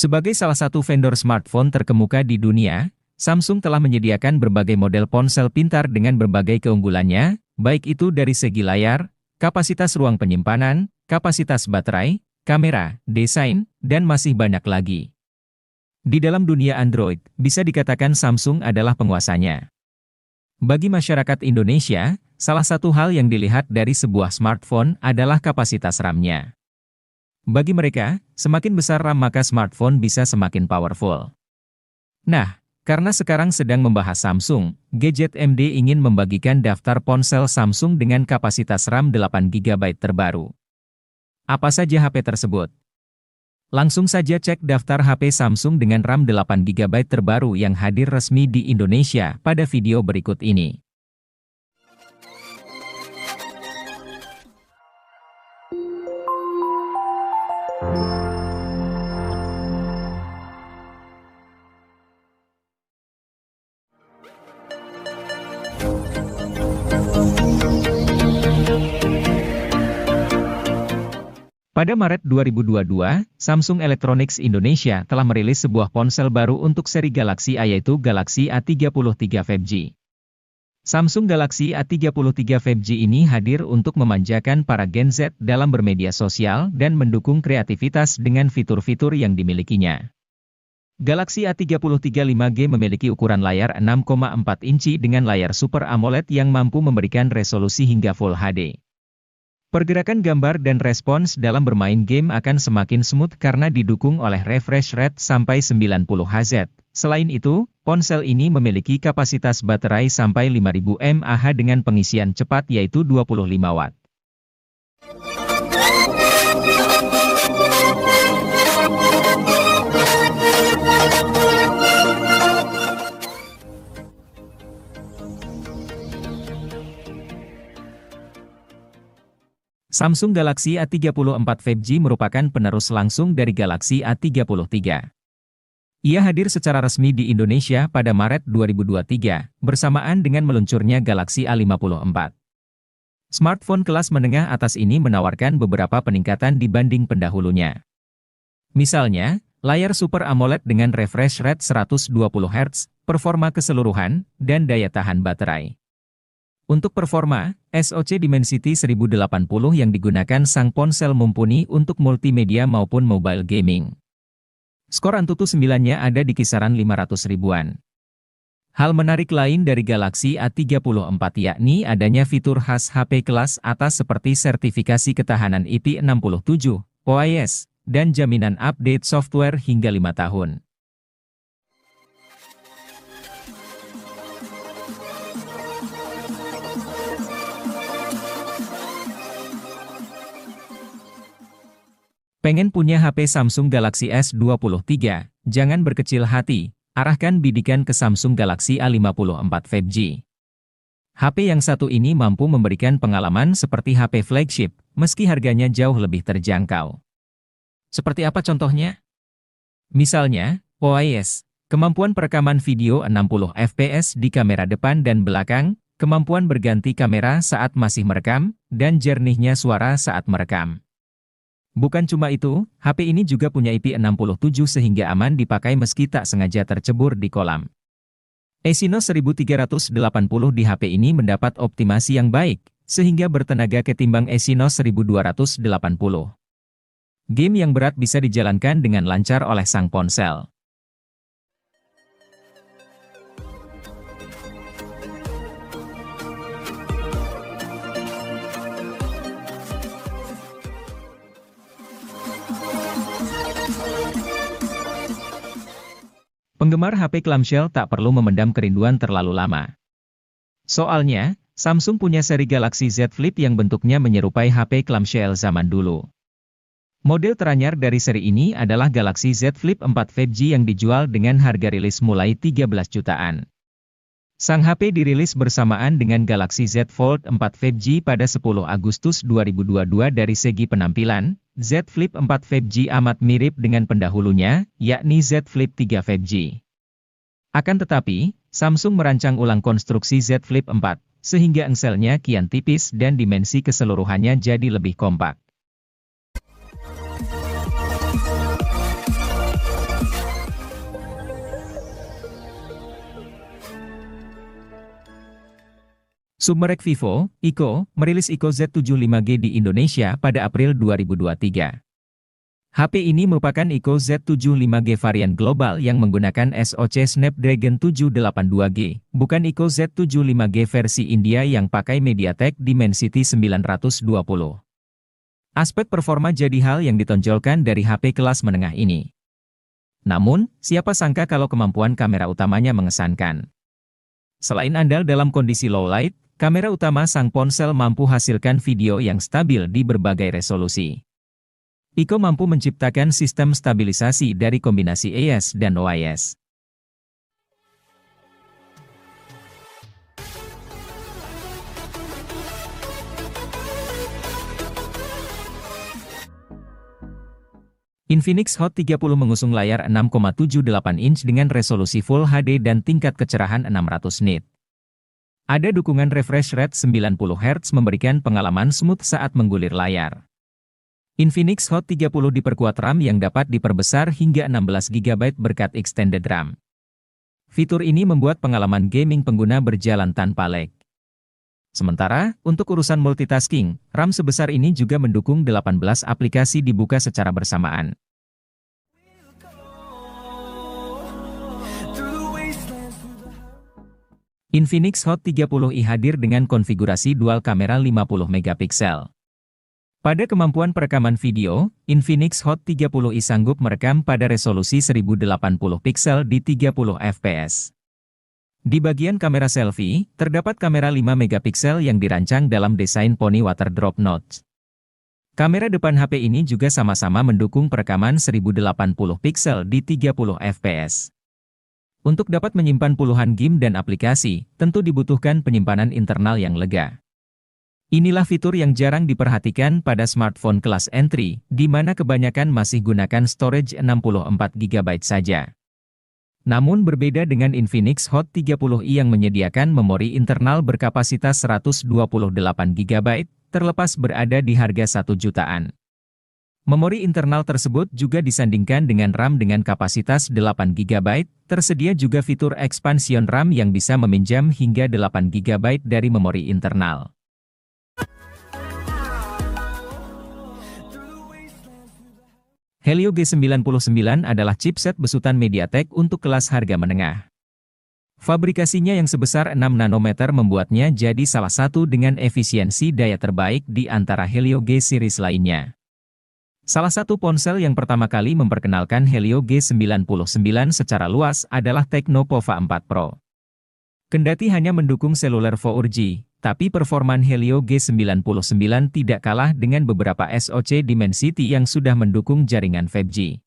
Sebagai salah satu vendor smartphone terkemuka di dunia, Samsung telah menyediakan berbagai model ponsel pintar dengan berbagai keunggulannya, baik itu dari segi layar, kapasitas ruang penyimpanan, kapasitas baterai, kamera, desain, dan masih banyak lagi. Di dalam dunia Android, bisa dikatakan Samsung adalah penguasanya. Bagi masyarakat Indonesia, salah satu hal yang dilihat dari sebuah smartphone adalah kapasitas RAM-nya. Bagi mereka, semakin besar RAM maka smartphone bisa semakin powerful. Nah, karena sekarang sedang membahas Samsung, Gadget MD ingin membagikan daftar ponsel Samsung dengan kapasitas RAM 8GB terbaru. Apa saja HP tersebut? Langsung saja cek daftar HP Samsung dengan RAM 8GB terbaru yang hadir resmi di Indonesia pada video berikut ini. Pada Maret 2022, Samsung Electronics Indonesia telah merilis sebuah ponsel baru untuk seri Galaxy A yaitu Galaxy A33 5G. Samsung Galaxy A33 5G ini hadir untuk memanjakan para Gen Z dalam bermedia sosial dan mendukung kreativitas dengan fitur-fitur yang dimilikinya. Galaxy A33 5G memiliki ukuran layar 6,4 inci dengan layar Super AMOLED yang mampu memberikan resolusi hingga Full HD. Pergerakan gambar dan respons dalam bermain game akan semakin smooth karena didukung oleh refresh rate sampai 90 Hz. Selain itu, ponsel ini memiliki kapasitas baterai sampai 5000 mAh dengan pengisian cepat yaitu 25 Watt. Samsung Galaxy A34 5G merupakan penerus langsung dari Galaxy A33. Ia hadir secara resmi di Indonesia pada Maret 2023, bersamaan dengan meluncurnya Galaxy A54. Smartphone kelas menengah atas ini menawarkan beberapa peningkatan dibanding pendahulunya. Misalnya, layar Super AMOLED dengan refresh rate 120 Hz, performa keseluruhan, dan daya tahan baterai. Untuk performa, SoC Dimensity 1080 yang digunakan sang ponsel mumpuni untuk multimedia maupun mobile gaming. Skor Antutu 9-nya ada di kisaran 500 ribuan. Hal menarik lain dari Galaxy A34 yakni adanya fitur khas HP kelas atas seperti sertifikasi ketahanan IP67, OIS, dan jaminan update software hingga 5 tahun. Pengen punya HP Samsung Galaxy S23? Jangan berkecil hati, arahkan bidikan ke Samsung Galaxy A54 5G. HP yang satu ini mampu memberikan pengalaman seperti HP flagship, meski harganya jauh lebih terjangkau. Seperti apa contohnya? Misalnya, OIS, kemampuan perekaman video 60 fps di kamera depan dan belakang, kemampuan berganti kamera saat masih merekam, dan jernihnya suara saat merekam. Bukan cuma itu, HP ini juga punya IP67 sehingga aman dipakai meski tak sengaja tercebur di kolam. Exynos 1380 di HP ini mendapat optimasi yang baik, sehingga bertenaga ketimbang Exynos 1280. Game yang berat bisa dijalankan dengan lancar oleh sang ponsel. Penggemar HP clamshell tak perlu memendam kerinduan terlalu lama. Soalnya, Samsung punya seri Galaxy Z Flip yang bentuknya menyerupai HP clamshell zaman dulu. Model teranyar dari seri ini adalah Galaxy Z Flip 4 5G yang dijual dengan harga rilis mulai 13 jutaan. Sang HP dirilis bersamaan dengan Galaxy Z Fold 4 5G pada 10 Agustus 2022 dari segi penampilan, Z Flip 4 5G amat mirip dengan pendahulunya, yakni Z Flip 3 5G. Akan tetapi, Samsung merancang ulang konstruksi Z Flip 4, sehingga engselnya kian tipis dan dimensi keseluruhannya jadi lebih kompak. Submerek Vivo, Iko, merilis Iko Z75G di Indonesia pada April 2023. HP ini merupakan Iko Z75G varian global yang menggunakan SoC Snapdragon 782G, bukan Iko Z75G versi India yang pakai MediaTek Dimensity 920. Aspek performa jadi hal yang ditonjolkan dari HP kelas menengah ini. Namun, siapa sangka kalau kemampuan kamera utamanya mengesankan. Selain andal dalam kondisi low light, kamera utama sang ponsel mampu hasilkan video yang stabil di berbagai resolusi. Iko mampu menciptakan sistem stabilisasi dari kombinasi AIS dan OIS. Infinix Hot 30 mengusung layar 6,78 inch dengan resolusi Full HD dan tingkat kecerahan 600 nit. Ada dukungan refresh rate 90 Hz memberikan pengalaman smooth saat menggulir layar. Infinix Hot 30 diperkuat RAM yang dapat diperbesar hingga 16 GB berkat extended RAM. Fitur ini membuat pengalaman gaming pengguna berjalan tanpa lag. Sementara, untuk urusan multitasking, RAM sebesar ini juga mendukung 18 aplikasi dibuka secara bersamaan. Infinix Hot 30i hadir dengan konfigurasi dual kamera 50 megapiksel. Pada kemampuan perekaman video, Infinix Hot 30i sanggup merekam pada resolusi 1080 piksel di 30 fps. Di bagian kamera selfie, terdapat kamera 5 megapiksel yang dirancang dalam desain poni water drop notch. Kamera depan HP ini juga sama-sama mendukung perekaman 1080 piksel di 30 fps. Untuk dapat menyimpan puluhan game dan aplikasi, tentu dibutuhkan penyimpanan internal yang lega. Inilah fitur yang jarang diperhatikan pada smartphone kelas entry, di mana kebanyakan masih gunakan storage 64 GB saja. Namun berbeda dengan Infinix Hot 30i yang menyediakan memori internal berkapasitas 128 GB, terlepas berada di harga 1 jutaan. Memori internal tersebut juga disandingkan dengan RAM dengan kapasitas 8 GB, tersedia juga fitur expansion RAM yang bisa meminjam hingga 8 GB dari memori internal. Helio G99 adalah chipset besutan MediaTek untuk kelas harga menengah. Fabrikasinya yang sebesar 6 nanometer membuatnya jadi salah satu dengan efisiensi daya terbaik di antara Helio G series lainnya. Salah satu ponsel yang pertama kali memperkenalkan Helio G99 secara luas adalah Tecno Pova 4 Pro. Kendati hanya mendukung seluler 4G, tapi performan Helio G99 tidak kalah dengan beberapa SoC Dimensity yang sudah mendukung jaringan 5G.